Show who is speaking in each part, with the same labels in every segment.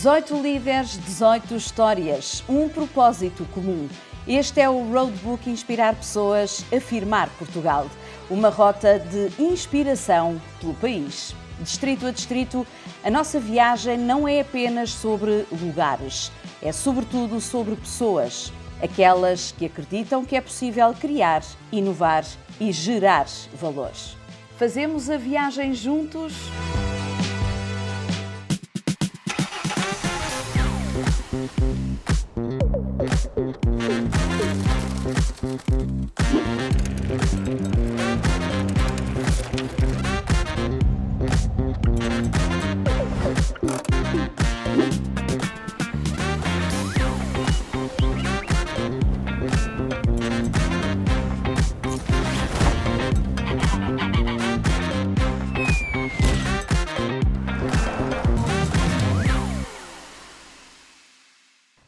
Speaker 1: 18 líderes, 18 histórias, um propósito comum. Este é o Roadbook Inspirar Pessoas, Afirmar Portugal. Uma rota de inspiração pelo país. Distrito a distrito, a nossa viagem não é apenas sobre lugares, é sobretudo sobre pessoas. Aquelas que acreditam que é possível criar, inovar e gerar valores. Fazemos a viagem juntos?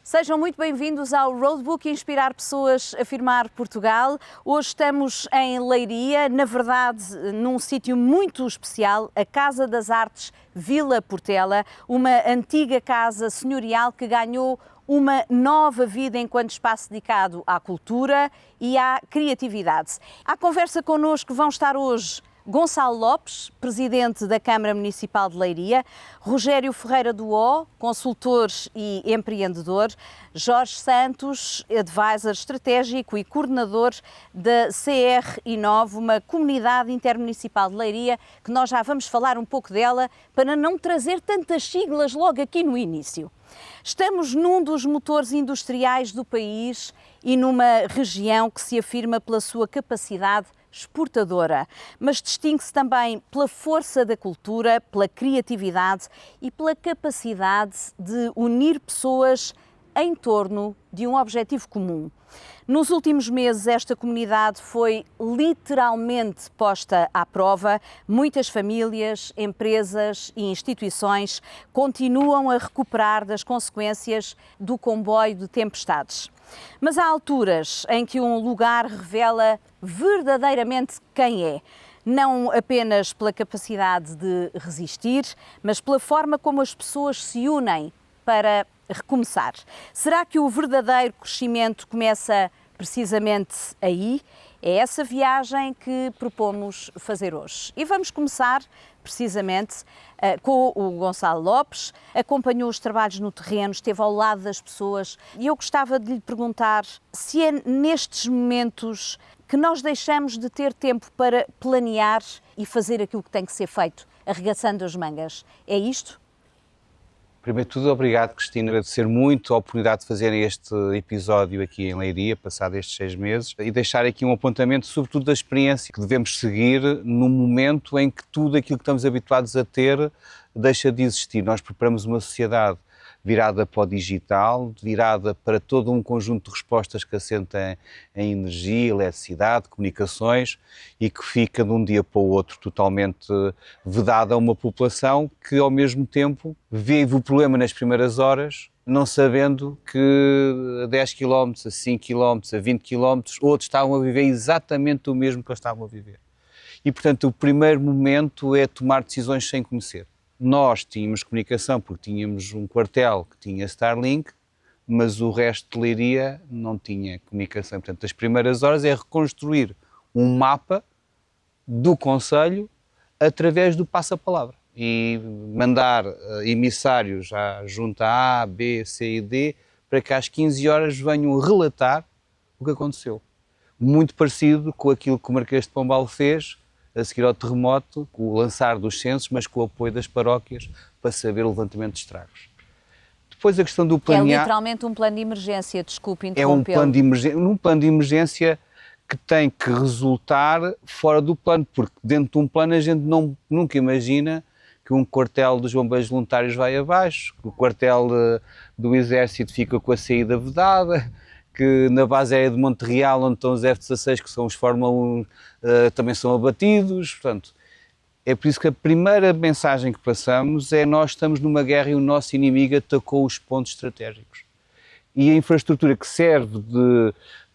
Speaker 1: Sejam muito bem-vindos ao Roadbook Inspirar Pessoas, Afirmar Portugal. Hoje estamos em Leiria, na verdade num sítio muito especial, a Casa das Artes Vila Portela, uma antiga casa senhorial que ganhou uma nova vida enquanto espaço dedicado à cultura e à criatividade. À conversa connosco vão estar hoje Gonçalo Lopes, presidente da Câmara Municipal de Leiria, Rogério Ferreira do O, consultor e empreendedor, Jorge Santos, advisor estratégico e coordenador da CR-INOV, uma comunidade intermunicipal de Leiria, que nós já vamos falar um pouco dela, para não trazer tantas siglas logo aqui no início. Estamos num dos motores industriais do país e numa região que se afirma pela sua capacidade exportadora, mas distingue-se também pela força da cultura, pela criatividade e pela capacidade de unir pessoas em torno de um objetivo comum. Nos últimos meses, esta comunidade foi literalmente posta à prova. Muitas famílias, empresas e instituições continuam a recuperar das consequências do comboio de tempestades. Mas há alturas em que um lugar revela verdadeiramente quem é. Não apenas pela capacidade de resistir, mas pela forma como as pessoas se unem para recomeçar. Será que o verdadeiro crescimento começa precisamente aí? É essa viagem que propomos fazer hoje. E vamos começar precisamente com o Gonçalo Lopes, acompanhou os trabalhos no terreno, esteve ao lado das pessoas e eu gostava de lhe perguntar se é nestes momentos que nós deixamos de ter tempo para planear e fazer aquilo que tem que ser feito, arregaçando as mangas. É isto?
Speaker 2: Primeiro de tudo, obrigado, Cristina. Agradecer muito a oportunidade de fazer este episódio aqui em Leiria, passado estes 6 meses, e deixar aqui um apontamento, sobretudo da experiência que devemos seguir no momento em que tudo aquilo que estamos habituados a ter deixa de existir. Nós preparamos uma sociedade virada para o digital, virada para todo um conjunto de respostas que assentem em energia, eletricidade, comunicações e que fica de um dia para o outro totalmente vedada a uma população que ao mesmo tempo vive o problema nas primeiras horas, não sabendo que a 10 km, a 5 km, a 20 km, outros estavam a viver exatamente o mesmo que eles estavam a viver. E portanto o primeiro momento é tomar decisões sem conhecer. Nós tínhamos comunicação porque tínhamos um quartel que tinha Starlink, mas o resto de Leiria não tinha comunicação. Portanto, as primeiras horas é reconstruir um mapa do concelho através do passa-palavra e mandar emissários à junta A, B, C e D para que às 15 horas venham relatar o que aconteceu. Muito parecido com aquilo que o Marquês de Pombal fez a seguir ao terremoto, com o lançar dos censos, mas com o apoio das paróquias para saber o levantamento de estragos. Depois a questão do planear...
Speaker 1: É literalmente um plano de emergência, desculpe interrompê-lo.
Speaker 2: É um plano de emergência que tem que resultar fora do plano, porque dentro de um plano a gente nunca imagina que um quartel dos bombeiros voluntários vai abaixo, que o quartel do Exército fica com a saída vedada, que na base aérea de Monte Real, onde estão os F-16, que são os Fórmula 1, também são abatidos. Portanto, é por isso que a primeira mensagem que passamos é: nós estamos numa guerra e o nosso inimigo atacou os pontos estratégicos. E a infraestrutura que serve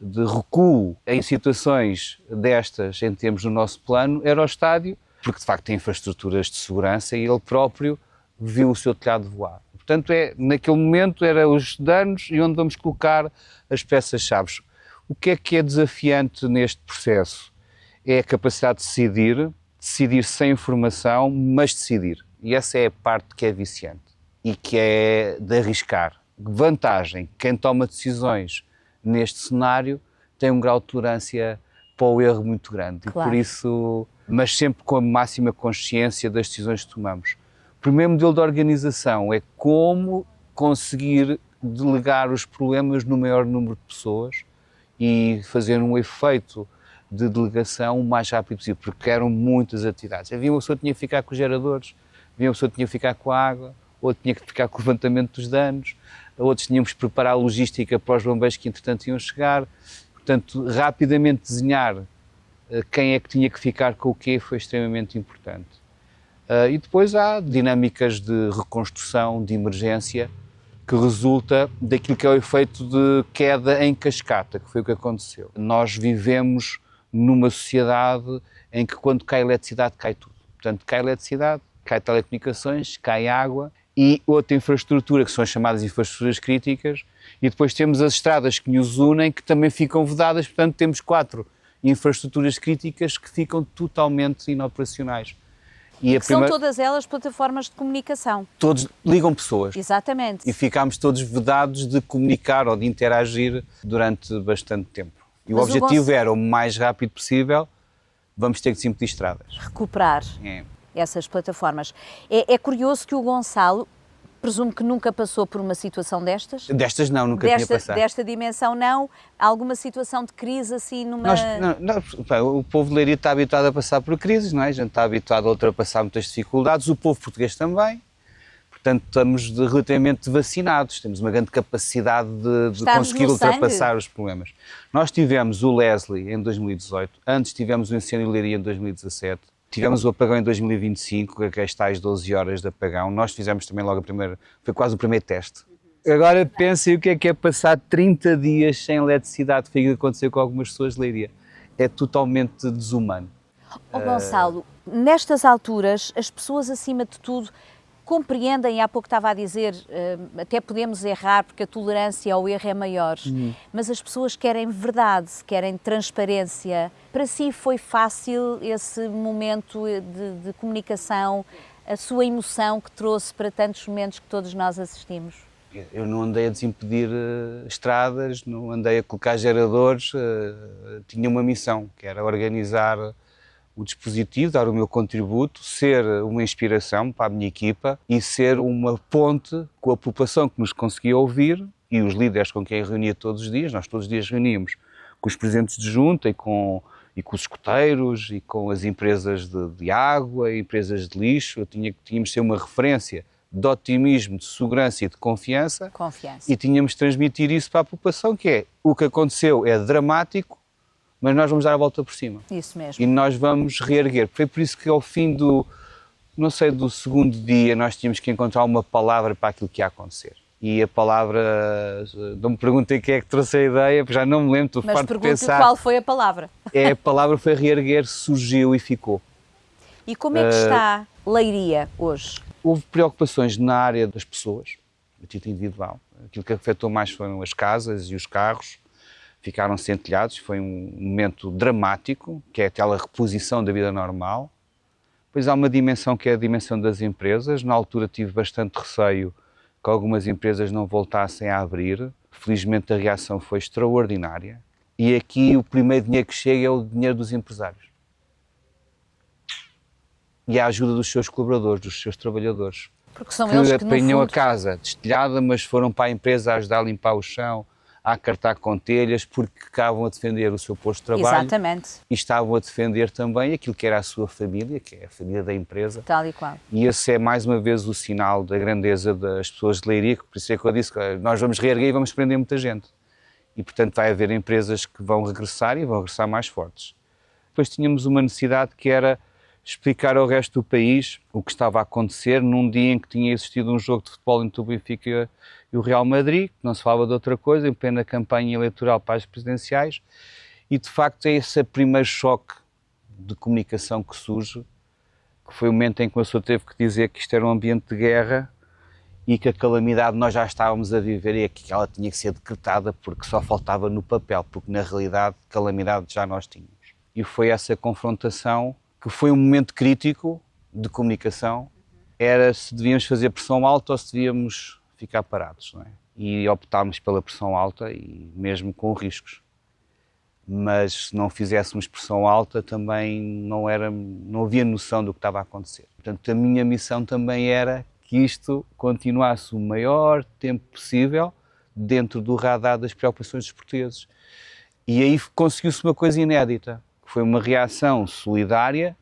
Speaker 2: de recuo em situações destas, em termos do nosso plano, era o estádio, porque de facto tem infraestruturas de segurança e ele próprio viu o seu telhado voar. Portanto, naquele momento eram os danos e onde vamos colocar as peças-chave. O que é desafiante neste processo? É a capacidade de decidir sem informação, mas decidir. E essa é a parte que é viciante e que é de arriscar. Vantagem, quem toma decisões neste cenário tem um grau de tolerância para o erro muito grande.
Speaker 1: Claro.
Speaker 2: E por isso, mas sempre com a máxima consciência das decisões que tomamos. O primeiro modelo de organização é como conseguir delegar os problemas no maior número de pessoas e fazer um efeito de delegação o mais rápido possível, porque eram muitas atividades. Havia uma pessoa que tinha que ficar com os geradores, havia uma pessoa que tinha que ficar com a água, outra tinha que ficar com o levantamento dos danos, outros tínhamos que preparar a logística para os bombeiros que entretanto iam chegar. Portanto, rapidamente desenhar quem é que tinha que ficar com o quê foi extremamente importante. E depois há dinâmicas de reconstrução, de emergência, que resulta daquilo que é o efeito de queda em cascata, que foi o que aconteceu. Nós vivemos numa sociedade em que quando cai eletricidade, cai tudo. Portanto, cai eletricidade, cai telecomunicações, cai água e outra infraestrutura, que são as chamadas infraestruturas críticas, e depois temos as estradas que nos unem, que também ficam vedadas, portanto temos 4 infraestruturas críticas que ficam totalmente inoperacionais.
Speaker 1: E são todas elas plataformas de comunicação.
Speaker 2: Todos ligam pessoas.
Speaker 1: Exatamente.
Speaker 2: E ficámos todos vedados de comunicar ou de interagir durante bastante tempo. E o objetivo era o mais rápido possível, vamos ter que desimpedir estradas.
Speaker 1: Recuperar essas plataformas. É curioso que o Gonçalo, presumo que nunca passou por uma situação destas?
Speaker 2: Destas não, nunca tinha passado.
Speaker 1: Desta dimensão não? Alguma situação de crise assim numa...
Speaker 2: O povo de Leiria está habituado a passar por crises, não é? A gente está habituado a ultrapassar muitas dificuldades, o povo português também. Portanto, estamos relativamente vacinados, temos uma grande capacidade de conseguir ultrapassar os problemas. Nós tivemos o Leslie em 2018, antes tivemos o incêndio de Leiria em 2017, tivemos o apagão em 2025, que é as tais 12 horas de apagão. Nós fizemos também logo foi quase o primeiro teste. Agora pensem o que é passar 30 dias sem eletricidade, foi o que aconteceu com algumas pessoas de Leiria. É totalmente desumano.
Speaker 1: Gonçalo, nestas alturas, as pessoas acima de tudo compreendem, há pouco estava a dizer, até podemos errar porque a tolerância ao erro é maior, mas as pessoas querem verdade, querem transparência. Para si foi fácil esse momento de comunicação, a sua emoção que trouxe para tantos momentos que todos nós assistimos?
Speaker 2: Eu não andei a desimpedir estradas, não andei a colocar geradores, tinha uma missão, que era organizar o dispositivo, dar o meu contributo, ser uma inspiração para a minha equipa e ser uma ponte com a população que nos conseguia ouvir e os líderes com quem eu reunia todos os dias. Nós todos os dias reuníamos com os presidentes de junta e com os escoteiros e com as empresas de água, empresas de lixo. Tínhamos de ser uma referência de otimismo, de segurança e de confiança. E tínhamos de transmitir isso para a população, que é o que aconteceu é dramático, mas nós vamos dar a volta por cima.
Speaker 1: Isso mesmo.
Speaker 2: E nós vamos reerguer. Foi por isso que ao fim do segundo dia, nós tínhamos que encontrar uma palavra para aquilo que ia acontecer. E a palavra, não me perguntei quem é que trouxe a ideia, porque já não me lembro, estou farto de pensar.
Speaker 1: Mas qual foi a palavra?
Speaker 2: A palavra foi reerguer, surgiu e ficou.
Speaker 1: E como é que está Leiria hoje?
Speaker 2: Houve preocupações na área das pessoas, a título individual. Aquilo que afetou mais foram as casas e os carros. Ficaram centelhados, foi um momento dramático, que é aquela reposição da vida normal. Depois há uma dimensão que é a dimensão das empresas. Na altura tive bastante receio que algumas empresas não voltassem a abrir. Felizmente a reação foi extraordinária. E aqui o primeiro dinheiro que chega é o dinheiro dos empresários. E a ajuda dos seus colaboradores, dos seus trabalhadores.
Speaker 1: Porque são eles que, no
Speaker 2: apanham
Speaker 1: fundo...
Speaker 2: a casa destelhada, mas foram para a empresa a ajudar a limpar o chão, a acartar com telhas, porque estavam a defender o seu posto de trabalho.
Speaker 1: Exatamente.
Speaker 2: E estavam a defender também aquilo que era a sua família, que é a família da empresa.
Speaker 1: Tal e qual.
Speaker 2: E esse é mais uma vez o sinal da grandeza das pessoas de Leiria, por isso é que eu disse que nós vamos reerguer e vamos prender muita gente. E portanto vai haver empresas que vão regressar e vão regressar mais fortes. Depois tínhamos uma necessidade que era explicar ao resto do país o que estava a acontecer num dia em que tinha existido um jogo de futebol entre o Benfica e o Real Madrid, que não se falava de outra coisa, em plena campanha eleitoral para as presidenciais, e de facto é esse primeiro choque de comunicação que surge, que foi o momento em que uma pessoa teve que dizer que isto era um ambiente de guerra e que a calamidade nós já estávamos a viver e que ela tinha que ser decretada porque só faltava no papel, porque na realidade calamidade já nós tínhamos. E foi essa confrontação que foi um momento crítico de comunicação, era se devíamos fazer pressão alta ou se devíamos ficar parados, não é? E optámos pela pressão alta e mesmo com riscos. Mas se não fizéssemos pressão alta também não havia noção do que estava a acontecer. Portanto, a minha missão também era que isto continuasse o maior tempo possível dentro do radar das preocupações dos portugueses. E aí conseguiu-se uma coisa inédita, que foi uma reação solidária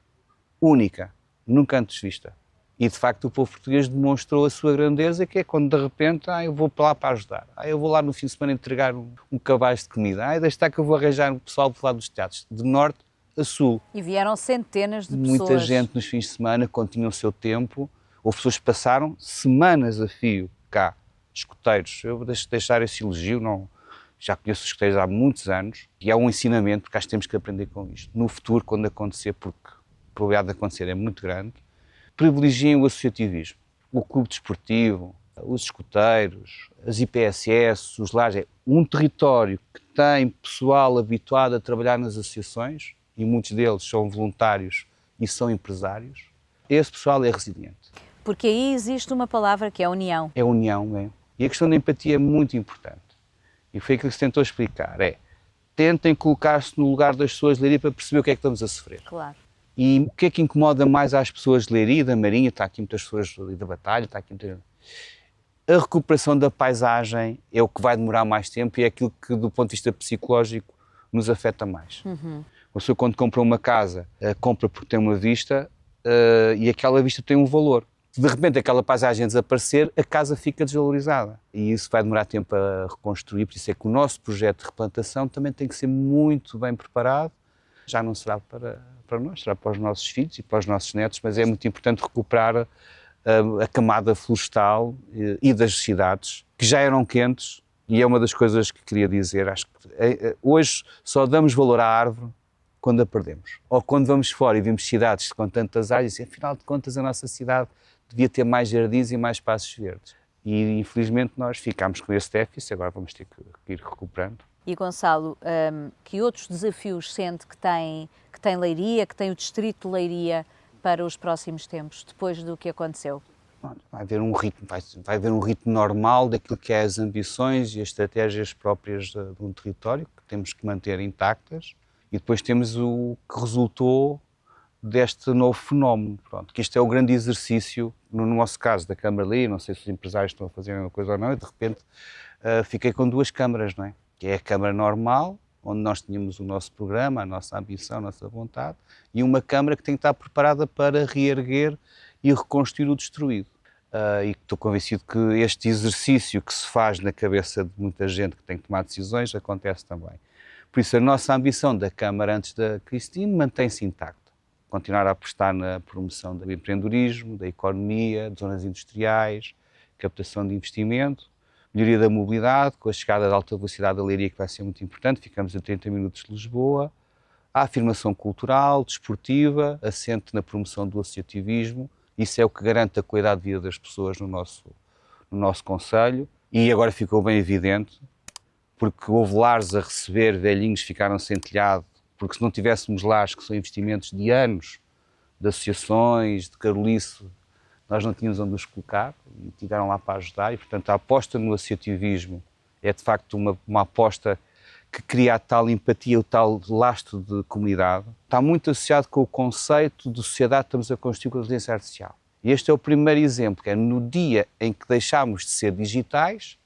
Speaker 2: única, nunca antes vista. E, de facto, o povo português demonstrou a sua grandeza, que é quando, de repente, eu vou para lá para ajudar. Eu vou lá no fim de semana entregar um cabaz de comida. Deixa estar que eu vou arranjar um pessoal para lá dos teatros, de norte a sul.
Speaker 1: E vieram centenas de pessoas.
Speaker 2: Muita gente nos fins de semana, quando tinham o seu tempo. Houve pessoas que passaram semanas a fio cá, escoteiros. Eu vou deixar esse elogio, já conheço os escoteiros há muitos anos, e é um ensinamento, porque acho que temos que aprender com isto. No futuro, quando acontecer, porque a probabilidade de acontecer é muito grande, privilegiem o associativismo, o clube desportivo, os escoteiros, as IPSS, os lares. É um território que tem pessoal habituado a trabalhar nas associações, e muitos deles são voluntários e são empresários. Esse pessoal é resiliente.
Speaker 1: Porque aí existe uma palavra que é união.
Speaker 2: É união, é. E a questão da empatia é muito importante. E foi aquilo que se tentou explicar, tentem colocar-se no lugar das pessoas de Leiria para perceber o que é que estamos a sofrer.
Speaker 1: Claro.
Speaker 2: E o que é que incomoda mais às pessoas de Leiria, da Marinha, está aqui muitas pessoas ali da Batalha, está aqui muita... A recuperação da paisagem é o que vai demorar mais tempo e é aquilo que, do ponto de vista psicológico, nos afeta mais.
Speaker 1: Uhum.
Speaker 2: A pessoa, quando compra uma casa, compra porque tem uma vista e aquela vista tem um valor. Se de repente aquela paisagem desaparecer, a casa fica desvalorizada. E isso vai demorar tempo a reconstruir, por isso é que o nosso projeto de replantação também tem que ser muito bem preparado. Já não será para nós, será para os nossos filhos e para os nossos netos, mas é muito importante recuperar a camada florestal e das cidades, que já eram quentes, e é uma das coisas que queria dizer. Acho que hoje só damos valor à árvore quando a perdemos. Ou quando vamos fora e vemos cidades com tantas áreas, e afinal de contas a nossa cidade devia ter mais jardins e mais espaços verdes. E infelizmente nós ficámos com esse déficit, agora vamos ter que ir recuperando.
Speaker 1: E Gonçalo, que outros desafios sente que tem Leiria, que tem o distrito de Leiria para os próximos tempos, depois do que aconteceu?
Speaker 2: Vai haver um ritmo normal daquilo que é as ambições e as estratégias próprias de um território, que temos que manter intactas, e depois temos o que resultou deste novo fenómeno. Pronto, que isto é o grande exercício, no nosso caso da Câmara Leiria, não sei se os empresários estão a fazer uma coisa ou não, e de repente fiquei com duas câmaras, não é? Que é a Câmara normal, onde nós tínhamos o nosso programa, a nossa ambição, a nossa vontade, e uma Câmara que tem que estar preparada para reerguer e reconstruir o destruído. E estou convencido que este exercício que se faz na cabeça de muita gente que tem que tomar decisões acontece também. Por isso, a nossa ambição da Câmara antes da Cristina mantém-se intacta. Continuar a apostar na promoção do empreendedorismo, da economia, de zonas industriais, captação de investimento, melhoria da mobilidade, com a chegada da alta velocidade da Leiria, que vai ser muito importante, ficamos a 30 minutos de Lisboa, a afirmação cultural, desportiva, assente na promoção do associativismo. Isso é o que garante a qualidade de vida das pessoas no nosso concelho. E agora ficou bem evidente, porque houve lares a receber, velhinhos ficaram sem telhado, porque se não tivéssemos lares, que são investimentos de anos, de associações, de caroliço, nós não tínhamos onde os colocar e tiveram lá para ajudar. E, portanto, a aposta no associativismo é, de facto, uma aposta que cria a tal empatia, o tal lastro de comunidade. Está muito associado com o conceito de sociedade que estamos a construir com a inteligência artificial. E este é o primeiro exemplo, que é no dia em que deixámos de ser digitais,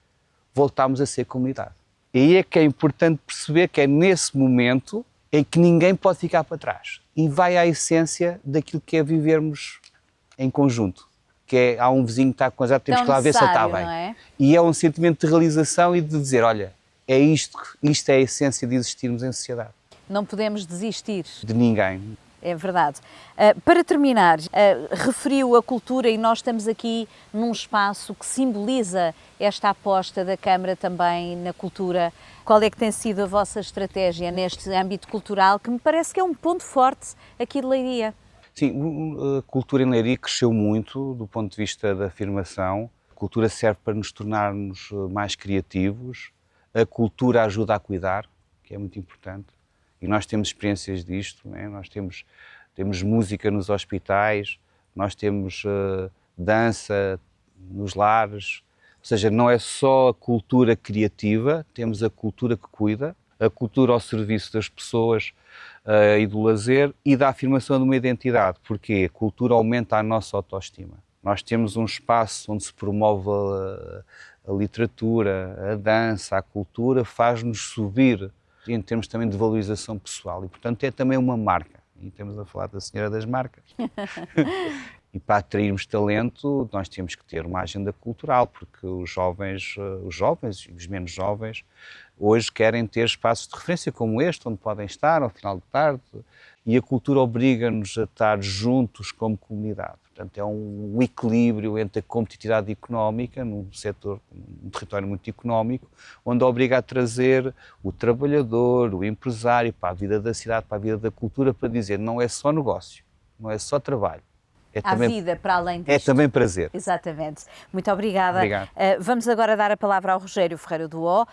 Speaker 2: voltámos a ser comunidade. E aí é que é importante perceber que é nesse momento em que ninguém pode ficar para trás. E vai à essência daquilo que é vivermos em conjunto. Que é, há um vizinho que está com azar, temos que lá ver se ele está bem.
Speaker 1: É?
Speaker 2: E é um sentimento de realização e de dizer, olha, é isto é a essência de existirmos em sociedade.
Speaker 1: Não podemos desistir.
Speaker 2: De ninguém.
Speaker 1: É verdade. Para terminar, referiu a cultura e nós estamos aqui num espaço que simboliza esta aposta da Câmara também na cultura. Qual é que tem sido a vossa estratégia neste âmbito cultural, que me parece que é um ponto forte aqui de Leiria?
Speaker 2: Sim, a cultura em Leiria cresceu muito do ponto de vista da afirmação. A cultura serve para nos tornarmos mais criativos, a cultura ajuda a cuidar, que é muito importante, e nós temos experiências disto, não é? Nós temos música nos hospitais, nós temos dança nos lares, ou seja, não é só a cultura criativa, temos a cultura que cuida, a cultura ao serviço das pessoas e do lazer e da afirmação de uma identidade, porque a cultura aumenta a nossa autoestima. Nós temos um espaço onde se promove a literatura, a dança, a cultura, faz-nos subir em termos também de valorização pessoal e, portanto, é também uma marca. E estamos a falar da Senhora das Marcas. E para atrairmos talento, nós temos que ter uma agenda cultural, porque os jovens e os menos jovens, hoje querem ter espaços de referência como este, onde podem estar ao final de tarde, e a cultura obriga-nos a estar juntos como comunidade. Portanto, é um equilíbrio entre a competitividade económica, num território muito económico, onde obriga a trazer o trabalhador, o empresário para a vida da cidade, para a vida da cultura, para dizer não é só negócio, não é só trabalho.
Speaker 1: Há vida para além disto.
Speaker 2: É também prazer.
Speaker 1: Exatamente. Muito obrigada.
Speaker 2: Obrigado.
Speaker 1: Vamos agora dar a palavra ao Rogério Ferreira do O.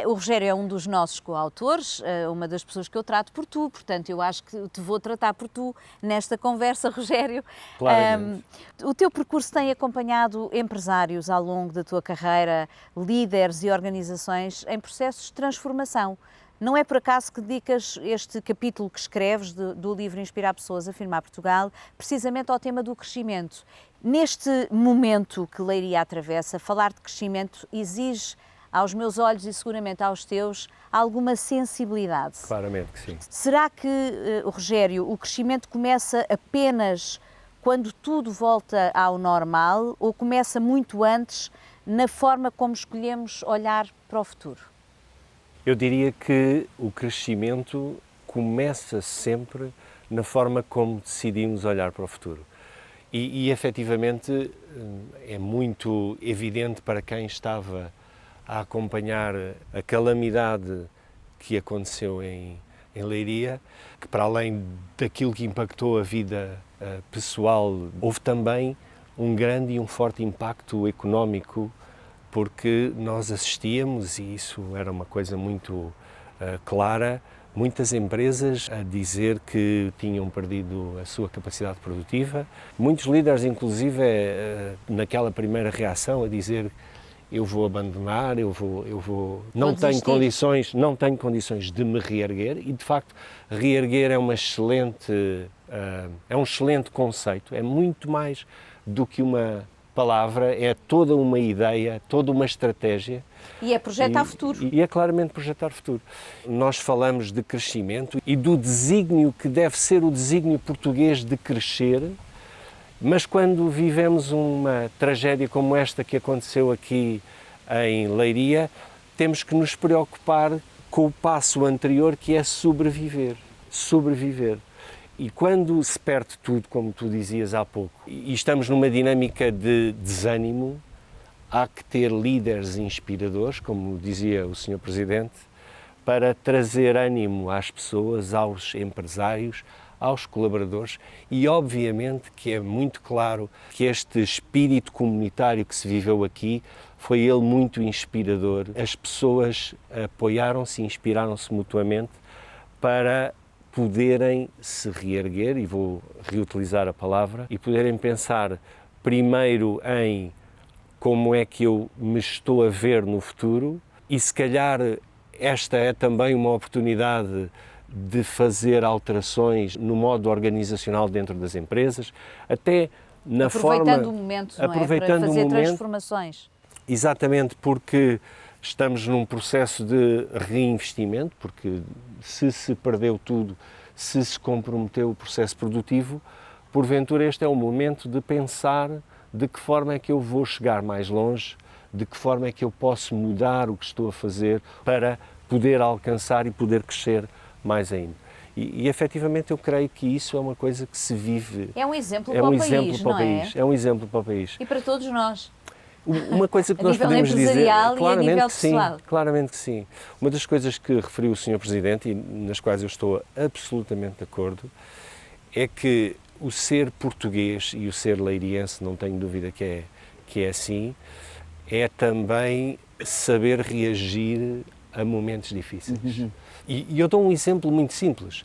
Speaker 1: O Rogério é um dos nossos coautores, uma das pessoas que eu trato por tu, portanto eu acho que te vou tratar por tu nesta conversa, Rogério.
Speaker 3: Claro.
Speaker 1: O teu percurso tem acompanhado empresários ao longo da tua carreira, líderes e organizações em processos de transformação. Não é por acaso que dedicas este capítulo que escreves do livro Inspirar Pessoas a Afirmar Portugal precisamente ao tema do crescimento. Neste momento que Leiria atravessa, falar de crescimento exige, aos meus olhos e seguramente aos teus, alguma sensibilidade.
Speaker 3: Claramente que sim.
Speaker 1: Será que, Rogério, o crescimento começa apenas quando tudo volta ao normal ou começa muito antes na forma como escolhemos olhar para o futuro?
Speaker 3: Eu diria que o crescimento começa sempre na forma como decidimos olhar para o futuro. E efetivamente é muito evidente para quem estava a acompanhar a calamidade que aconteceu em Leiria, que para além daquilo que impactou a vida pessoal, houve também um grande e um forte impacto económico, porque nós assistíamos, e isso era uma coisa muito clara, muitas empresas a dizer que tinham perdido a sua capacidade produtiva, muitos líderes, inclusive, naquela primeira reação, a dizer eu vou abandonar, não tenho condições de me reerguer, e de facto reerguer é um excelente conceito, é muito mais do que uma palavra, é toda uma ideia, toda uma estratégia.
Speaker 1: E é projetar futuro.
Speaker 3: E é claramente projetar futuro. Nós falamos de crescimento e do desígnio que deve ser o desígnio português de crescer, mas quando vivemos uma tragédia como esta que aconteceu aqui em Leiria, temos que nos preocupar com o passo anterior, que é sobreviver. Sobreviver. E quando se perde tudo, como tu dizias há pouco, e estamos numa dinâmica de desânimo, há que ter líderes inspiradores, como dizia o Sr. Presidente, para trazer ânimo às pessoas, aos empresários, aos colaboradores, e obviamente que é muito claro que este espírito comunitário que se viveu aqui foi ele muito inspirador. As pessoas apoiaram-se e inspiraram-se mutuamente para poderem se reerguer, e vou reutilizar a palavra, e poderem pensar primeiro em como é que eu me estou a ver no futuro, e se calhar esta é também uma oportunidade de fazer alterações no modo organizacional dentro das empresas, até na forma...
Speaker 1: Aproveitando o momento, não é? Para fazer transformações.
Speaker 3: Exatamente, porque estamos num processo de reinvestimento, porque se perdeu tudo, se comprometeu o processo produtivo, porventura este é o momento de pensar de que forma é que eu vou chegar mais longe, de que forma é que eu posso mudar o que estou a fazer para poder alcançar e poder crescer mais ainda. E efetivamente eu creio que isso é uma coisa que se vive.
Speaker 1: É um exemplo para o país, não é?
Speaker 3: É um exemplo para o país.
Speaker 1: E para todos nós.
Speaker 3: Uma coisa que nós podemos dizer,
Speaker 1: claramente que sim,
Speaker 3: claramente que sim. Uma das coisas que referiu o Sr. Presidente, e nas quais eu estou absolutamente de acordo, é que o ser português e o ser leiriense, não tenho dúvida que é assim, é também saber reagir a momentos difíceis. E eu dou um exemplo muito simples.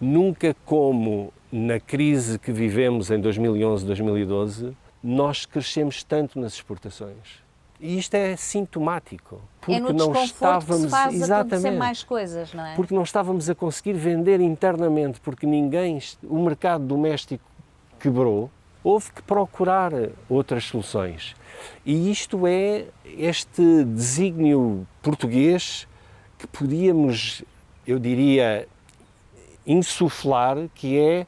Speaker 3: Nunca como na crise que vivemos em 2011, 2012, nós crescemos tanto nas exportações. E isto é sintomático.
Speaker 1: Porque no desconforto que se faz acontecer mais coisas, não é?
Speaker 3: Porque não estávamos a conseguir vender internamente, porque o mercado doméstico quebrou, houve que procurar outras soluções. E isto é este desígnio português que podíamos, eu diria, insuflar, que é,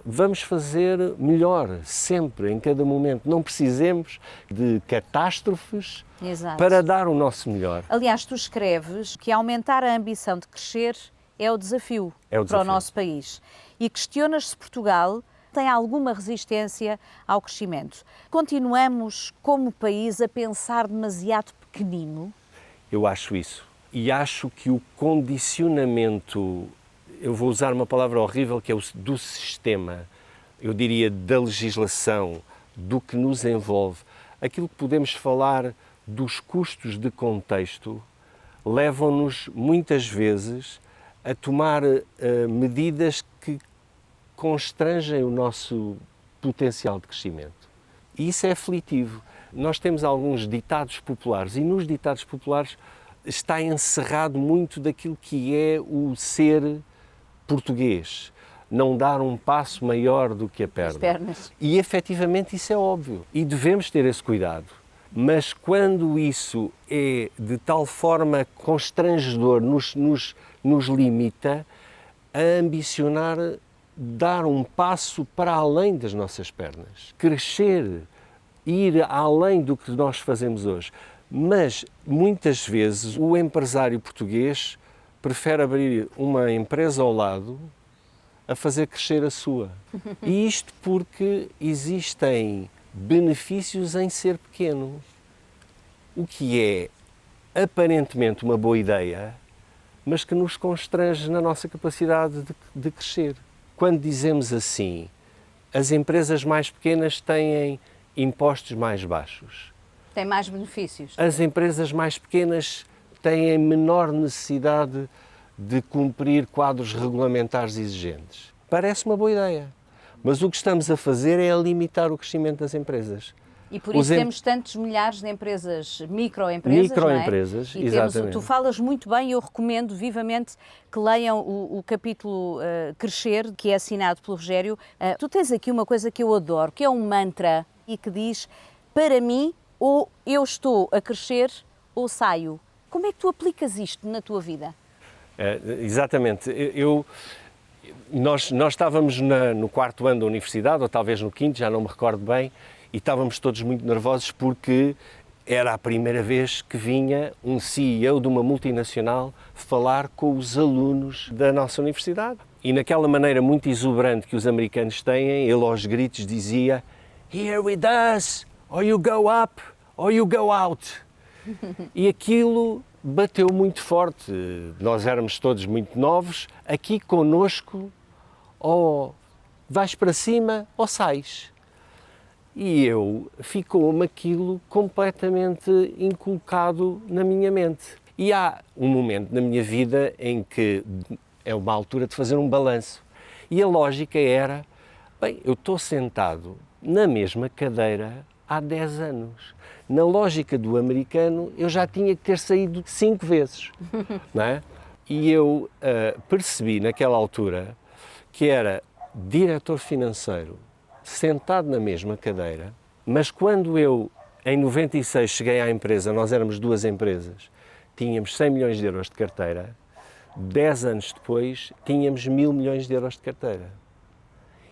Speaker 3: vamos fazer melhor, sempre, em cada momento. Não precisemos de catástrofes.
Speaker 1: Exato.
Speaker 3: Para dar o nosso melhor.
Speaker 1: Aliás, tu escreves que aumentar a ambição de crescer é o desafio para o nosso país. E questionas se Portugal tem alguma resistência ao crescimento. Continuamos, como país, a pensar demasiado pequenino?
Speaker 3: Eu acho isso. E acho que o condicionamento, eu vou usar uma palavra horrível, que é o do sistema, eu diria da legislação, do que nos envolve, aquilo que podemos falar dos custos de contexto, levam-nos muitas vezes a tomar medidas que constrangem o nosso potencial de crescimento. E isso é aflitivo. Nós temos alguns ditados populares e nos ditados populares está encerrado muito daquilo que é o ser português. Não dar um passo maior do que a perna.
Speaker 1: As pernas.
Speaker 3: E efetivamente isso é óbvio. E devemos ter esse cuidado. Mas quando isso é de tal forma constrangedor, nos limita a ambicionar dar um passo para além das nossas pernas, crescer, ir além do que nós fazemos hoje. Mas muitas vezes o empresário português prefere abrir uma empresa ao lado a fazer crescer a sua. E isto porque existem benefícios em ser pequeno, o que é aparentemente uma boa ideia, mas que nos constrange na nossa capacidade de crescer. Quando dizemos assim, as empresas mais pequenas têm impostos mais baixos.
Speaker 1: Tem mais benefícios.
Speaker 3: As empresas mais pequenas têm menor necessidade de cumprir quadros regulamentares exigentes. Parece uma boa ideia, mas o que estamos a fazer é a limitar o crescimento das empresas.
Speaker 1: E por isso temos tantos milhares de empresas, microempresas,
Speaker 3: microempresas,
Speaker 1: não é? E
Speaker 3: exatamente.
Speaker 1: Tu falas muito bem e eu recomendo vivamente que leiam o capítulo Crescer, que é assinado pelo Rogério. Tu tens aqui uma coisa que eu adoro, que é um mantra e que diz, para mim, ou eu estou a crescer ou saio. Como é que tu aplicas isto na tua vida?
Speaker 3: Exatamente. Nós estávamos no quarto ano da universidade, ou talvez no quinto, já não me recordo bem, e estávamos todos muito nervosos porque era a primeira vez que vinha um CEO de uma multinacional falar com os alunos da nossa universidade. E naquela maneira muito exuberante que os americanos têm, ele aos gritos dizia "Here with us, or you go up, or you go out." E aquilo bateu muito forte. Nós éramos todos muito novos. Aqui connosco, ou vais para cima ou sais. E ficou-me aquilo completamente inculcado na minha mente. E há um momento na minha vida em que é uma altura de fazer um balanço. E a lógica era, eu estou sentado na mesma cadeira há 10 anos. Na lógica do americano, eu já tinha que ter saído 5 vezes, não é? E eu percebi naquela altura que era diretor financeiro, sentado na mesma cadeira, mas quando eu, em 96, cheguei à empresa, nós éramos 2 empresas, tínhamos 100 milhões de euros de carteira, 10 anos depois tínhamos 1.000 milhões de euros de carteira.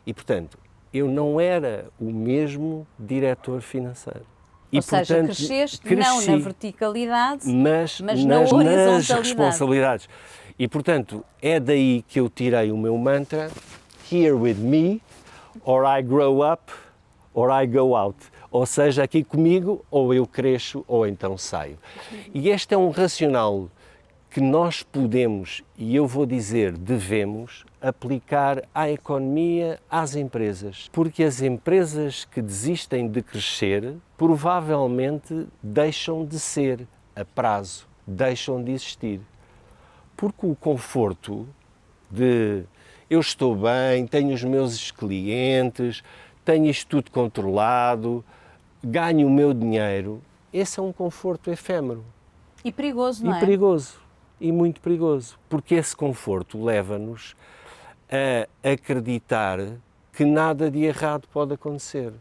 Speaker 3: E, portanto, eu não era o mesmo diretor financeiro.
Speaker 1: Ou seja, cresci, não na verticalidade, mas na
Speaker 3: nas responsabilidades. E, portanto, é daí que eu tirei o meu mantra, "Here with me, or I grow up, or I go out." Ou seja, aqui comigo, ou eu cresço, ou então saio. E este é um racional que nós podemos, e eu vou dizer devemos, aplicar à economia, às empresas. Porque as empresas que desistem de crescer provavelmente deixam de ser a prazo, deixam de existir. Porque o conforto de eu estou bem, tenho os meus clientes, tenho isto tudo controlado, ganho o meu dinheiro, esse é um conforto efêmero.
Speaker 1: E perigoso, não é?
Speaker 3: E perigoso, e muito perigoso, porque esse conforto leva-nos a acreditar que nada de errado pode acontecer.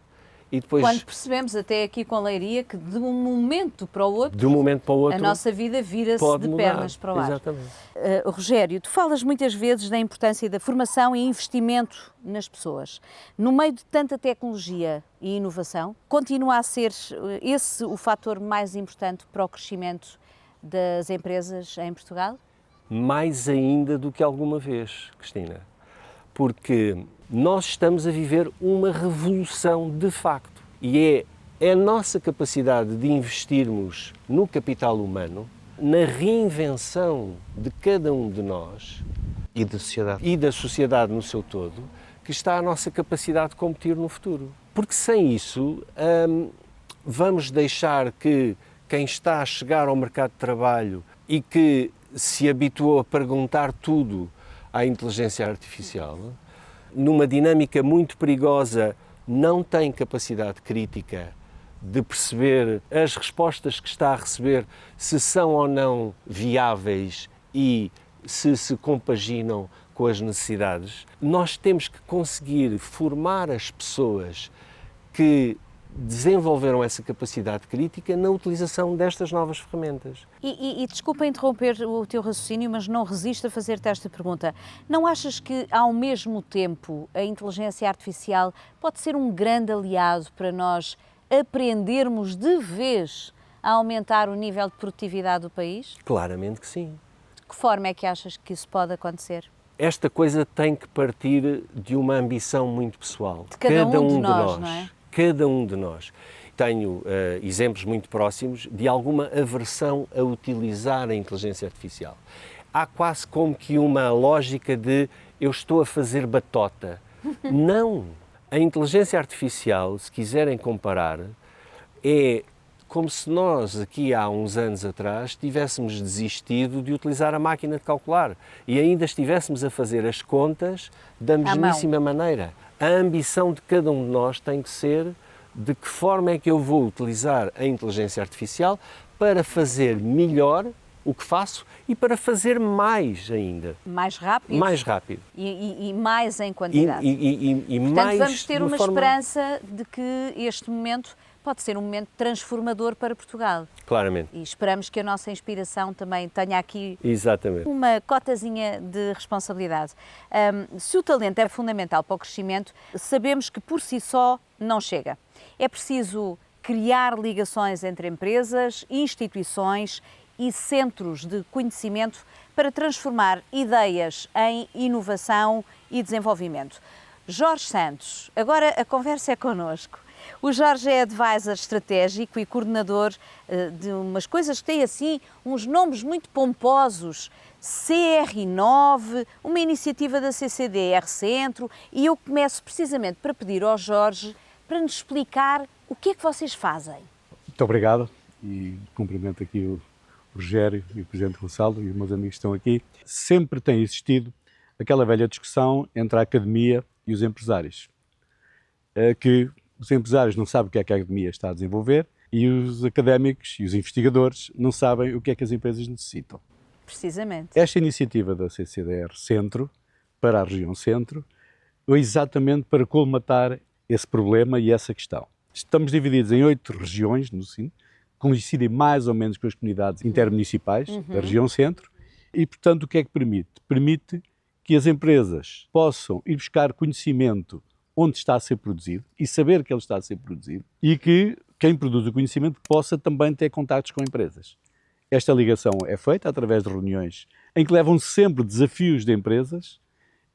Speaker 3: E depois,
Speaker 1: quando percebemos, até aqui com a Leiria, que de um momento para o outro, a nossa vida vira-se de pernas para o ar.
Speaker 3: Exatamente.
Speaker 1: Rogério, tu falas muitas vezes da importância da formação e investimento nas pessoas. No meio de tanta tecnologia e inovação, continua a ser esse o fator mais importante para o crescimento das empresas em Portugal?
Speaker 3: Mais ainda do que alguma vez, Cristina. Porque nós estamos a viver uma revolução de facto. E é a nossa capacidade de investirmos no capital humano, na reinvenção de cada um de nós
Speaker 2: E da sociedade.
Speaker 3: e da sociedade no seu todo, que está a nossa capacidade de competir no futuro. Porque sem isso, vamos deixar que quem está a chegar ao mercado de trabalho e que se habituou a perguntar tudo à inteligência artificial, numa dinâmica muito perigosa, não tem capacidade crítica de perceber as respostas que está a receber, se são ou não viáveis e se compaginam com as necessidades. Nós temos que conseguir formar as pessoas que desenvolveram essa capacidade crítica na utilização destas novas ferramentas.
Speaker 1: E desculpa interromper o teu raciocínio, mas não resisto a fazer-te esta pergunta. Não achas que, ao mesmo tempo, a inteligência artificial pode ser um grande aliado para nós aprendermos de vez a aumentar o nível de produtividade do país?
Speaker 3: Claramente que sim.
Speaker 1: De que forma é que achas que isso pode acontecer?
Speaker 3: Esta coisa tem que partir de uma ambição muito pessoal.
Speaker 1: De cada um de nós, não é?
Speaker 3: Cada um de nós. Tenho exemplos muito próximos de alguma aversão a utilizar a inteligência artificial. Há quase como que uma lógica de eu estou a fazer batota. Não! A inteligência artificial, se quiserem comparar, é como se nós, aqui há uns anos atrás, tivéssemos desistido de utilizar a máquina de calcular e ainda estivéssemos a fazer as contas da mesmíssima maneira. A ambição de cada um de nós tem que ser de que forma é que eu vou utilizar a inteligência artificial para fazer melhor o que faço e para fazer mais ainda.
Speaker 1: Mais rápido?
Speaker 3: Mais rápido.
Speaker 1: E mais em quantidade.
Speaker 3: Portanto,
Speaker 1: mais vamos ter uma esperança de que este momento pode ser um momento transformador para Portugal.
Speaker 3: Claramente.
Speaker 1: E esperamos que a nossa inspiração também tenha aqui
Speaker 3: Exatamente.
Speaker 1: uma cotazinha de responsabilidade. Se o talento é fundamental para o crescimento, sabemos que por si só não chega. É preciso criar ligações entre empresas, instituições e centros de conhecimento para transformar ideias em inovação e desenvolvimento. Jorge Santos, agora a conversa é connosco. O Jorge é advisor estratégico e coordenador de umas coisas que têm assim uns nomes muito pomposos, CR9, uma iniciativa da CCDR Centro, e eu começo precisamente para pedir ao Jorge para nos explicar o que é que vocês fazem.
Speaker 4: Muito obrigado e cumprimento aqui o Rogério e o Presidente Gonçalo e os meus amigos que estão aqui. Sempre tem existido aquela velha discussão entre a academia e os empresários, que os empresários não sabem o que é que a academia está a desenvolver e os académicos e os investigadores não sabem o que é que as empresas necessitam.
Speaker 1: Precisamente.
Speaker 4: Esta iniciativa da CCDR Centro, para a região Centro, é exatamente para colmatar esse problema e essa questão. Estamos divididos em 8 regiões, no ensino, coincidem mais ou menos com as comunidades intermunicipais da região Centro e, portanto, o que é que permite? Permite que as empresas possam ir buscar conhecimento onde está a ser produzido e saber que ele está a ser produzido e que quem produz o conhecimento possa também ter contactos com empresas. Esta ligação é feita através de reuniões em que levam sempre desafios de empresas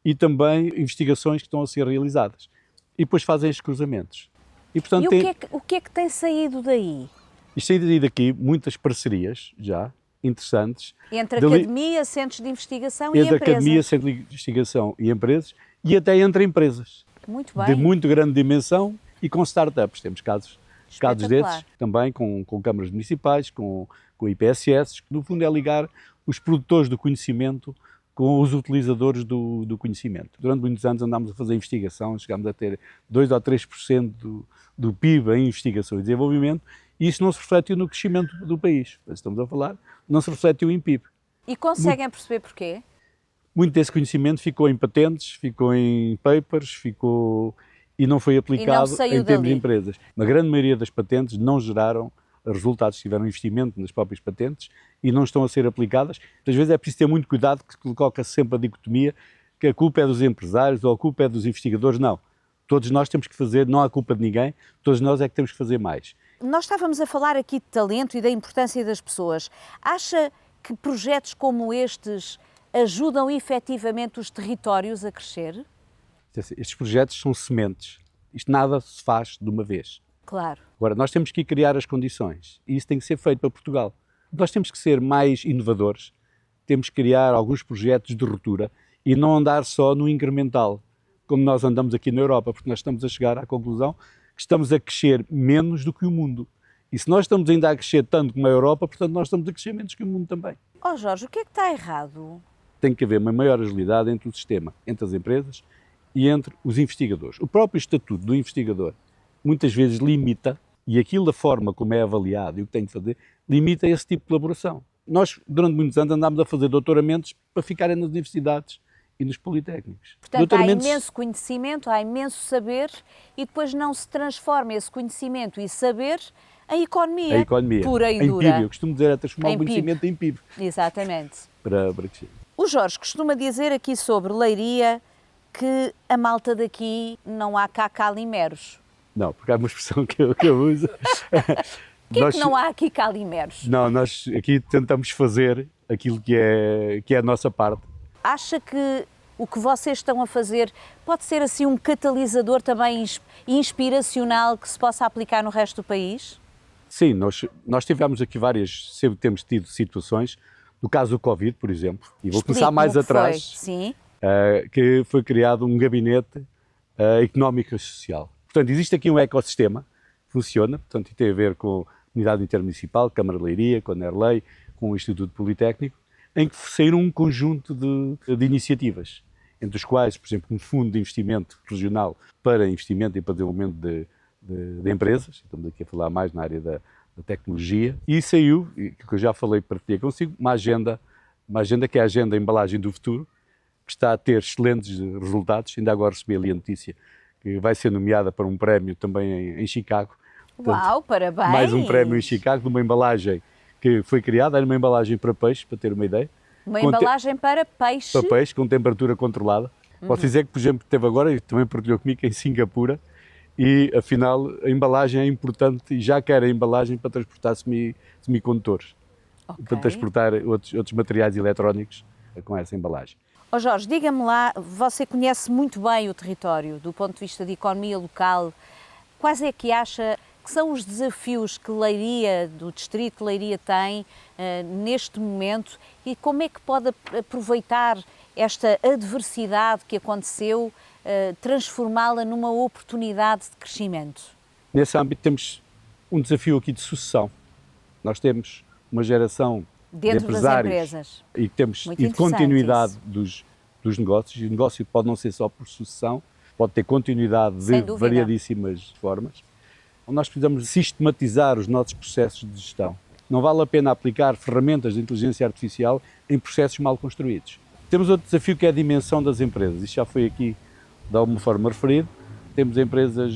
Speaker 4: e também investigações que estão a ser realizadas. E depois fazem estes cruzamentos.
Speaker 1: E, portanto, o que é que tem saído daí?
Speaker 4: Isto tem saído daqui muitas parcerias já interessantes.
Speaker 1: Entre
Speaker 4: Dali-
Speaker 1: academia, centros de investigação e
Speaker 4: Entre
Speaker 1: empresas.
Speaker 4: academia, centro de investigação e empresas, e até entre empresas
Speaker 1: Muito
Speaker 4: de
Speaker 1: bem.
Speaker 4: muito grande dimensão e com startups. Temos casos
Speaker 1: Espetacular.
Speaker 4: desses também com câmaras municipais, com IPSS, que no fundo é ligar os produtores do conhecimento com os utilizadores do conhecimento. Durante muitos anos andámos a fazer investigação, chegámos a ter 2 ou 3% do PIB em investigação e desenvolvimento, e isso não se refletiu no crescimento do país. Estamos a falar, não se refletiu em PIB.
Speaker 1: E conseguem perceber porquê?
Speaker 4: Muito desse conhecimento ficou em patentes, ficou em papers, e não foi aplicado
Speaker 1: saiu
Speaker 4: em termos de
Speaker 1: dali.
Speaker 4: empresas. Uma grande maioria das patentes não geraram resultados, tiveram investimento nas próprias patentes e não estão a ser aplicadas. Às vezes é preciso ter muito cuidado, que coloca-se sempre a dicotomia que a culpa é dos empresários ou a culpa é dos investigadores. Não. Todos nós temos que fazer, não há culpa de ninguém, todos nós é que temos que fazer mais.
Speaker 1: Nós estávamos a falar aqui de talento e da importância das pessoas. Acha que projetos como estes ajudam efetivamente os territórios a crescer?
Speaker 4: Estes projetos são sementes. Isto nada se faz de uma vez.
Speaker 1: Claro.
Speaker 4: Agora, nós temos que criar as condições e isso tem que ser feito para Portugal. Nós temos que ser mais inovadores, temos que criar alguns projetos de ruptura e não andar só no incremental, como nós andamos aqui na Europa, porque nós estamos a chegar à conclusão que estamos a crescer menos do que o mundo. E se nós estamos ainda a crescer tanto como a Europa, portanto nós estamos a crescer menos que o mundo também.
Speaker 1: Ó Jorge, o que é que está errado?
Speaker 4: Tem que haver uma maior agilidade entre o sistema, entre as empresas e entre os investigadores. O próprio estatuto do investigador muitas vezes limita, e aquilo da forma como é avaliado e o que tem de fazer, limita esse tipo de colaboração. Nós, durante muitos anos, andámos a fazer doutoramentos para ficarem nas universidades e nos politécnicos.
Speaker 1: Portanto, há imenso conhecimento, há imenso saber e depois não se transforma esse conhecimento e saber em economia,
Speaker 4: A economia,
Speaker 1: pura e
Speaker 4: em
Speaker 1: dura.
Speaker 4: PIB, eu costumo dizer, é transformar
Speaker 1: Em
Speaker 4: o conhecimento em PIB.
Speaker 1: Exatamente.
Speaker 4: Para crescer.
Speaker 1: O Jorge costuma dizer aqui sobre Leiria que a malta daqui não há cá calimeros.
Speaker 4: Não, porque há uma expressão que eu uso.
Speaker 1: Porquê que não há aqui calimeros?
Speaker 4: Não, nós aqui tentamos fazer aquilo que é a nossa parte.
Speaker 1: Acha que o que vocês estão a fazer pode ser assim um catalisador também inspiracional que se possa aplicar no resto do país?
Speaker 4: Sim, nós tivemos aqui sempre temos tido situações, no caso do Covid, por exemplo, e vou começar
Speaker 1: Explique-me
Speaker 4: mais
Speaker 1: o que
Speaker 4: atrás,
Speaker 1: foi. Sim.
Speaker 4: que foi criado um gabinete económico e social. Portanto, existe aqui um ecossistema que funciona, portanto, e tem a ver com a Unidade Intermunicipal, Câmara de Leiria, com a NERLEI, com o Instituto Politécnico, em que saíram um conjunto de iniciativas, entre os quais, por exemplo, um fundo de investimento regional para investimento e para desenvolvimento de empresas, estamos aqui a falar mais na área da tecnologia, e saiu, que eu já falei, partilhei consigo, uma agenda que é a Agenda Embalagem do Futuro, que está a ter excelentes resultados. Ainda agora recebi ali a notícia que vai ser nomeada para um prémio também em Chicago. Portanto,
Speaker 1: Uau, parabéns!
Speaker 4: mais um prémio em Chicago, de uma embalagem que foi criada, era uma embalagem para peixe, para ter uma ideia.
Speaker 1: Uma embalagem para peixe.
Speaker 4: Para peixe, com temperatura controlada. Posso dizer que, por exemplo, teve agora, e também partilhou comigo, em Singapura, e afinal a embalagem é importante e já quer a embalagem para transportar semicondutores, para transportar outros materiais eletrónicos com essa embalagem.
Speaker 1: Ó Jorge, diga-me lá, você conhece muito bem o território do ponto de vista de economia local. Quais é que acha que são os desafios que Leiria, do distrito de Leiria, tem neste momento e como é que pode aproveitar esta adversidade que aconteceu, transformá-la numa oportunidade de crescimento? Nesse
Speaker 4: âmbito temos um desafio aqui de sucessão. Nós temos uma geração
Speaker 1: dentro
Speaker 4: de empresários
Speaker 1: das empresas
Speaker 4: e de continuidade dos negócios. E o negócio pode não ser só por sucessão, pode ter continuidade de variadíssimas formas. Nós precisamos sistematizar os nossos processos de gestão. Não vale a pena aplicar ferramentas de inteligência artificial em processos mal construídos. Temos outro desafio que é a dimensão das empresas. Isto já foi aqui de alguma forma referido. Temos empresas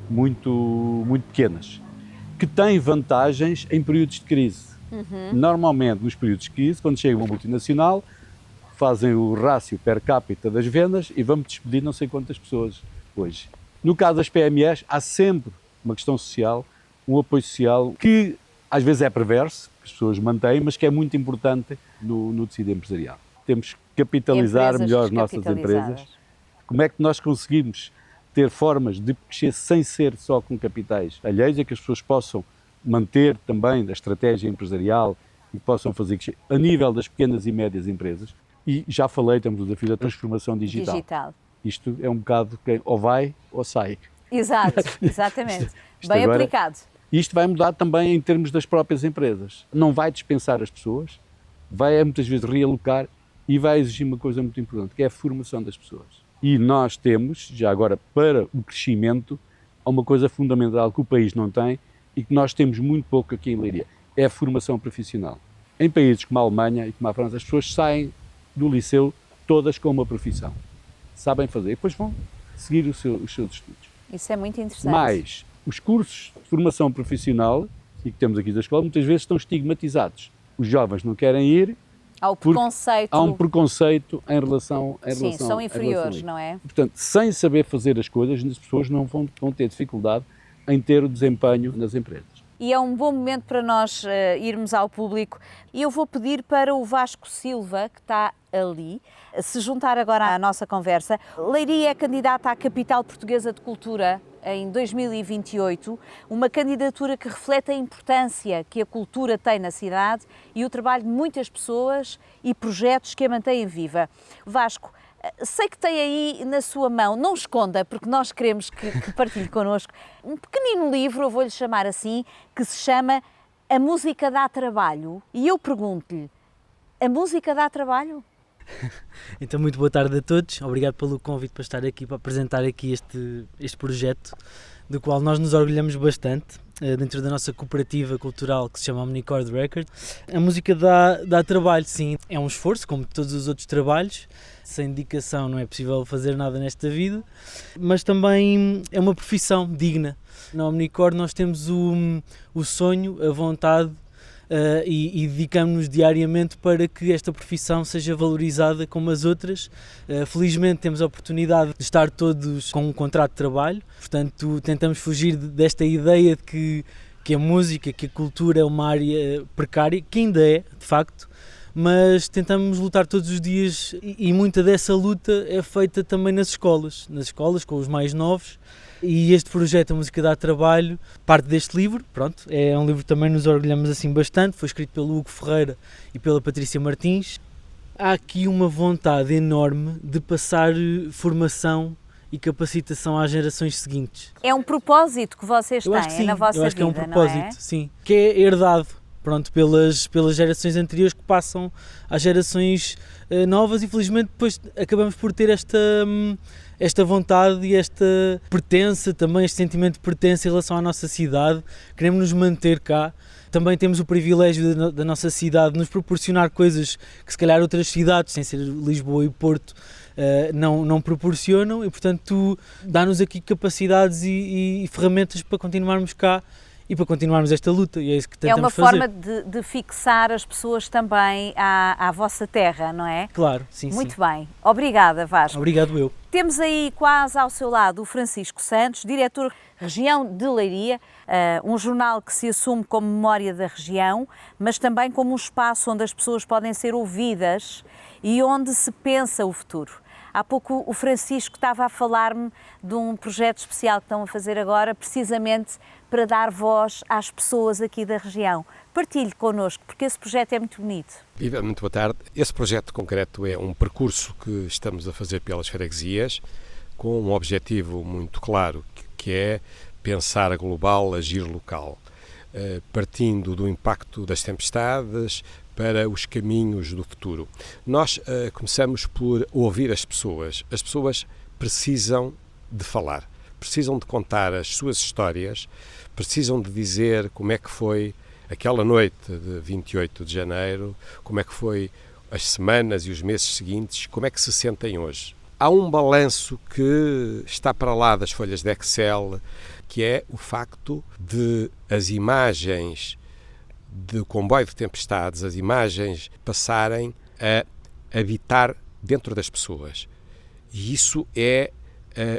Speaker 4: muito pequenas, que têm vantagens em períodos de crise. Normalmente, nos períodos de crise, quando chega uma multinacional, fazem o rácio per capita das vendas e vamos despedir não sei quantas pessoas hoje. No caso das PMEs, há sempre uma questão social, um apoio social que às vezes é perverso, que as pessoas mantêm, mas que é muito importante no tecido empresarial. Temos que capitalizar melhor as nossas empresas. Como é que nós conseguimos ter formas de crescer sem ser só com capitais alheios, é que as pessoas possam manter também a estratégia empresarial e possam fazer crescer a nível das pequenas e médias empresas. E já falei, temos o desafio da transformação digital. Isto é um bocado que ou vai ou sai.
Speaker 1: Exato, exatamente. Bem
Speaker 4: agora,
Speaker 1: aplicado.
Speaker 4: Isto vai mudar também em termos das próprias empresas. Não vai dispensar as pessoas, vai muitas vezes realocar e vai exigir uma coisa muito importante, que é a formação das pessoas. E nós temos, já agora, para o crescimento, uma coisa fundamental que o país não tem e que nós temos muito pouco aqui em Leiria, é a formação profissional. Em países como a Alemanha e como a França, as pessoas saem do liceu todas com uma profissão. Sabem fazer, e depois vão seguir os seus estudos.
Speaker 1: Isso é muito interessante.
Speaker 4: Mas os cursos de formação profissional, e que temos aqui da escola, muitas vezes estão estigmatizados. Os jovens não querem ir.
Speaker 1: Há um
Speaker 4: preconceito em relação
Speaker 1: Sim, são inferiores, não é?
Speaker 4: Portanto, sem saber fazer as coisas, as pessoas não vão ter dificuldade em ter o desempenho nas empresas.
Speaker 1: E é um bom momento para nós irmos ao público. E eu vou pedir para o Vasco Silva, que está ali, se juntar agora à nossa conversa. Leiria é candidata à Capital Portuguesa de Cultura em 2028, uma candidatura que reflete a importância que a cultura tem na cidade e o trabalho de muitas pessoas e projetos que a mantêm viva. Vasco, sei que tem aí na sua mão, não esconda, porque nós queremos que partilhe connosco, um pequenino livro, eu vou-lhe chamar assim, que se chama A Música Dá Trabalho. E eu pergunto-lhe, a música dá trabalho?
Speaker 5: Então, muito boa tarde a todos, obrigado pelo convite para estar aqui, para apresentar aqui este projeto, do qual nós nos orgulhamos bastante, dentro da nossa cooperativa cultural que se chama Omnicord Record. A música dá trabalho, sim, é um esforço, como todos os outros trabalhos, sem dedicação não é possível fazer nada nesta vida, mas também é uma profissão digna. Na Omnicord nós temos o sonho, a vontade, e dedicamos-nos diariamente para que esta profissão seja valorizada como as outras. Felizmente temos a oportunidade de estar todos com um contrato de trabalho, portanto tentamos fugir desta ideia de que a música, que a cultura é uma área precária, que ainda é, de facto, mas tentamos lutar todos os dias e muita dessa luta é feita também nas escolas com os mais novos. E este projeto, A Música Dá Trabalho, parte deste livro, pronto, é um livro que também nos orgulhamos assim bastante, foi escrito pelo Hugo Ferreira e pela Patrícia Martins. Há aqui uma vontade enorme de passar formação e capacitação às gerações seguintes.
Speaker 1: É um propósito que vocês têm
Speaker 5: sim,
Speaker 1: na vossa vida,
Speaker 5: eu acho que é um propósito,
Speaker 1: não é?
Speaker 5: Sim, que é herdado, pronto, pelas gerações anteriores que passam às gerações novas e felizmente depois acabamos por ter esta vontade e esta pertença, também este sentimento de pertença em relação à nossa cidade, queremos nos manter cá. Também temos o privilégio da nossa cidade de nos proporcionar coisas que se calhar outras cidades, sem ser Lisboa e Porto, não proporcionam e portanto dá-nos aqui capacidades e ferramentas para continuarmos cá e para continuarmos esta luta, e é isso que tentamos fazer.
Speaker 1: É uma forma de fixar as pessoas também à vossa terra, não é?
Speaker 5: Claro, sim,
Speaker 1: Muito bem. Obrigada, Vasco.
Speaker 5: Obrigado eu.
Speaker 1: Temos aí quase ao seu lado o Francisco Santos, diretor Região de Leiria, um jornal que se assume como memória da região, mas também como um espaço onde as pessoas podem ser ouvidas e onde se pensa o futuro. Há pouco o Francisco estava a falar-me de um projeto especial que estão a fazer agora, precisamente para dar voz às pessoas aqui da região. Partilhe connosco, porque esse projeto é muito bonito.
Speaker 3: Viva, muito boa tarde. Esse projeto concreto é um percurso que estamos a fazer pelas freguesias, com um objetivo muito claro, que é pensar a global, agir local, partindo do impacto das tempestades para os caminhos do futuro. Nós começamos por ouvir as pessoas. As pessoas precisam de falar, precisam de contar as suas histórias, precisam de dizer como é que foi aquela noite de 28 de janeiro, como é que foi as semanas e os meses seguintes, como é que se sentem hoje. Há um balanço que está para lá das folhas de Excel, que é o facto de as imagens do comboio de tempestades, as imagens passarem a habitar dentro das pessoas. E isso é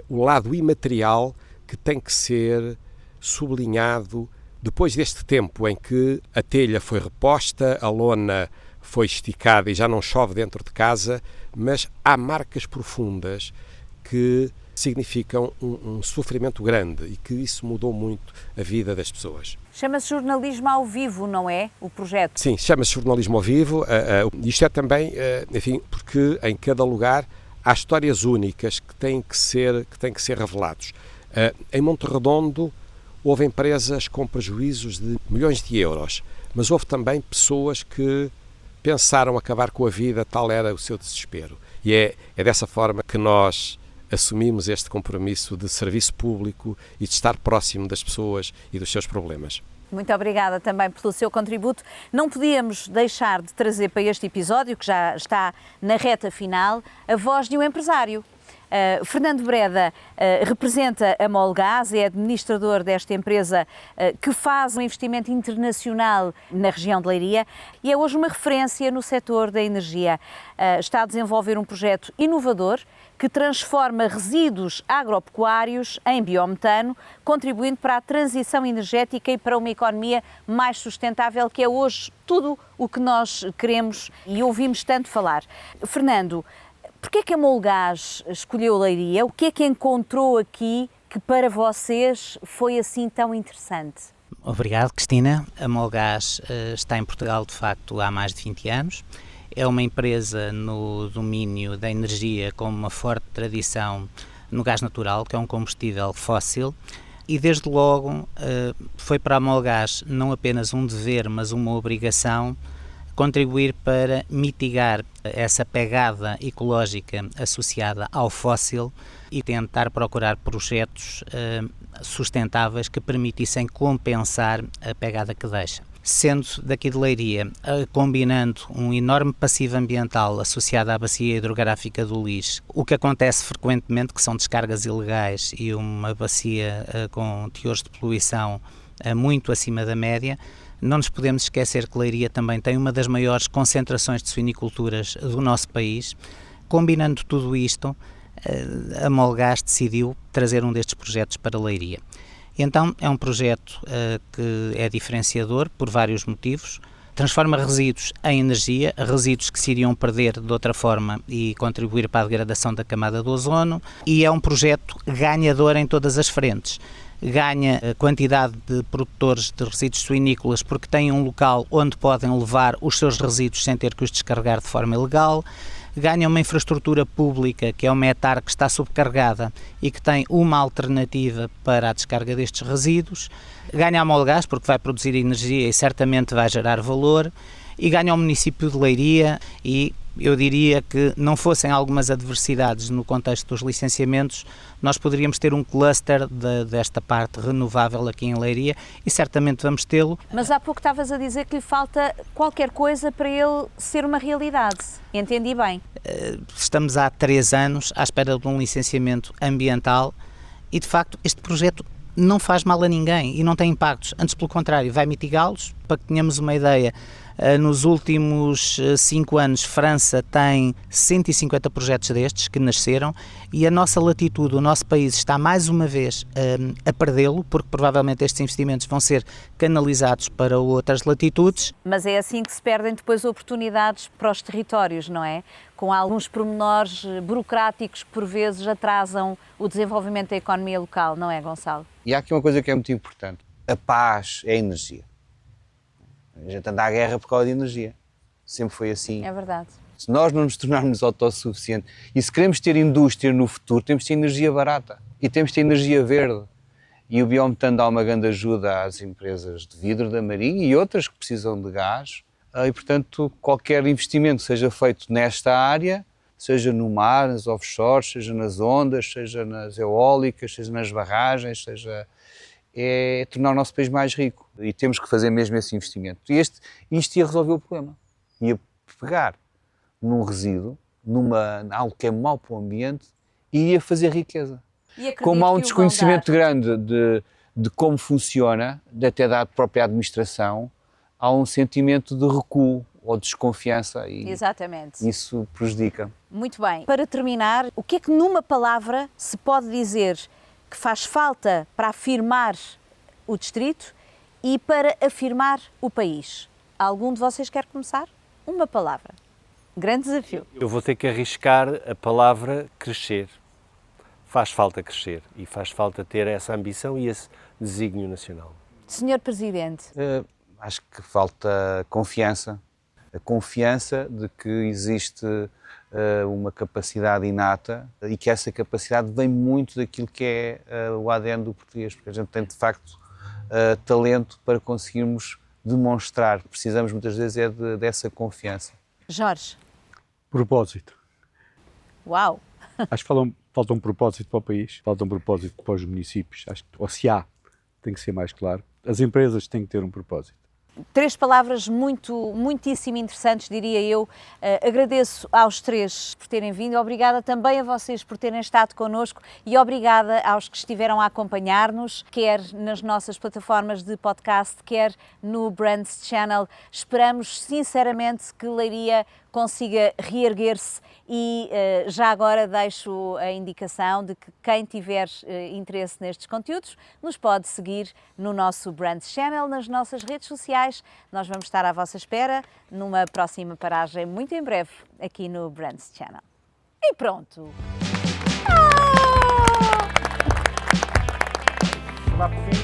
Speaker 3: o lado imaterial que tem que ser sublinhado depois deste tempo em que a telha foi reposta, a lona foi esticada e já não chove dentro de casa, mas há marcas profundas que significam um sofrimento grande e que isso mudou muito a vida das pessoas.
Speaker 1: Chama-se Jornalismo ao Vivo, não é? O projeto?
Speaker 6: Sim, chama-se Jornalismo ao Vivo. Isto é também, enfim, porque em cada lugar há histórias únicas que têm que ser revelados. Em Monterredondo houve empresas com prejuízos de milhões de euros, mas houve também pessoas que pensaram acabar com a vida, tal era o seu desespero. E é dessa forma que nós assumimos este compromisso de serviço público e de estar próximo das pessoas e dos seus problemas.
Speaker 1: Muito obrigada também pelo seu contributo. Não podíamos deixar de trazer para este episódio, que já está na reta final, a voz de um empresário. Fernando Breda representa a Molgás, é administrador desta empresa que faz um investimento internacional na região de Leiria e é hoje uma referência no setor da energia. Está a desenvolver um projeto inovador que transforma resíduos agropecuários em biometano, contribuindo para a transição energética e para uma economia mais sustentável, que é hoje tudo o que nós queremos e ouvimos tanto falar. Fernando, porquê que a Molgás escolheu Leiria? O que é que encontrou aqui que para vocês foi assim tão interessante?
Speaker 7: Obrigado, Cristina. A Molgás está em Portugal, de facto, há mais de 20 anos. É uma empresa no domínio da energia com uma forte tradição no gás natural, que é um combustível fóssil, e desde logo foi para a Molgás não apenas um dever, mas uma obrigação contribuir para mitigar essa pegada ecológica associada ao fóssil e tentar procurar projetos sustentáveis que permitissem compensar a pegada que deixa. Sendo daqui de Leiria, combinando um enorme passivo ambiental associado à bacia hidrográfica do Lis, o que acontece frequentemente, que são descargas ilegais e uma bacia com teores de poluição muito acima da média, não nos podemos esquecer que Leiria também tem uma das maiores concentrações de suiniculturas do nosso país. Combinando tudo isto, a Molgás decidiu trazer um destes projetos para Leiria. Então é um projeto que é diferenciador por vários motivos. Transforma resíduos em energia, resíduos que se iriam perder de outra forma e contribuir para a degradação da camada do ozono, e é um projeto ganhador em todas as frentes. Ganha a quantidade de produtores de resíduos suinícolas porque têm um local onde podem levar os seus resíduos sem ter que os descarregar de forma ilegal. Ganha uma infraestrutura pública, que é uma ETAR que está subcarregada e que tem uma alternativa para a descarga destes resíduos. Ganha a Molgás, porque vai produzir energia e certamente vai gerar valor. E ganha o município de Leiria e eu diria que não fossem algumas adversidades no contexto dos licenciamentos, nós poderíamos ter um cluster desta parte renovável aqui em Leiria e certamente vamos tê-lo.
Speaker 1: Mas há pouco estavas a dizer que lhe falta qualquer coisa para ele ser uma realidade. Entendi bem.
Speaker 7: Estamos há 3 anos à espera de um licenciamento ambiental e, de facto, este projeto não faz mal a ninguém e não tem impactos. Antes, pelo contrário, vai mitigá-los. Para que tenhamos uma ideia, nos últimos 5 anos, França tem 150 projetos destes que nasceram e a nossa latitude, o nosso país, está mais uma vez a perdê-lo, porque provavelmente estes investimentos vão ser canalizados para outras latitudes.
Speaker 1: Mas é assim que se perdem depois oportunidades para os territórios, não é? Com alguns pormenores burocráticos que por vezes atrasam o desenvolvimento da economia local, não é, Gonçalo?
Speaker 2: E há aqui uma coisa que é muito importante. A paz é a energia. A gente anda à guerra por causa de energia. Sempre foi assim.
Speaker 1: É verdade.
Speaker 2: Se nós não nos tornarmos autossuficientes e se queremos ter indústria no futuro, temos de ter energia barata e temos de ter energia verde. E o biometano dá uma grande ajuda às empresas de vidro da Marinha e outras que precisam de gás. E, portanto, qualquer investimento que seja feito nesta área, seja no mar, nas offshores, seja nas ondas, seja nas eólicas, seja nas barragens, seja... é tornar o nosso país mais rico e temos que fazer mesmo esse investimento. E isto ia resolver o problema. Ia pegar num resíduo, algo que é mau para o ambiente e ia fazer riqueza. Como há um desconhecimento grande de como funciona, até da própria administração, há um sentimento de recuo ou desconfiança e
Speaker 1: exatamente.
Speaker 2: Isso prejudica.
Speaker 1: Muito bem. Para terminar, o que é que numa palavra se pode dizer que faz falta para afirmar o distrito e para afirmar o país? Algum de vocês quer começar? Uma palavra. Grande desafio.
Speaker 3: Eu vou ter que arriscar a palavra crescer. Faz falta crescer e faz falta ter essa ambição e esse desígnio nacional.
Speaker 1: Senhor Presidente.
Speaker 2: Acho que falta confiança. A confiança de que existe uma capacidade inata e que essa capacidade vem muito daquilo que é o ADN do português, porque a gente tem, de facto, talento para conseguirmos demonstrar. Precisamos, muitas vezes, dessa confiança.
Speaker 1: Jorge.
Speaker 4: Propósito.
Speaker 1: Uau!
Speaker 4: Acho que falta um propósito para o país, falta um propósito para os municípios. Acho que, ou se há, tem que ser mais claro. As empresas têm que ter um propósito.
Speaker 1: 3 palavras muitíssimo interessantes, diria eu. Agradeço aos 3 por terem vindo, obrigada também a vocês por terem estado connosco e obrigada aos que estiveram a acompanhar-nos, quer nas nossas plataformas de podcast, quer no Brands Channel. Esperamos sinceramente que Leiria consiga reerguer-se e já agora deixo a indicação de que quem tiver interesse nestes conteúdos nos pode seguir no nosso Brands Channel, nas nossas redes sociais. Nós vamos estar à vossa espera numa próxima paragem muito em breve aqui no Brands Channel. E pronto!
Speaker 3: Lá por fim.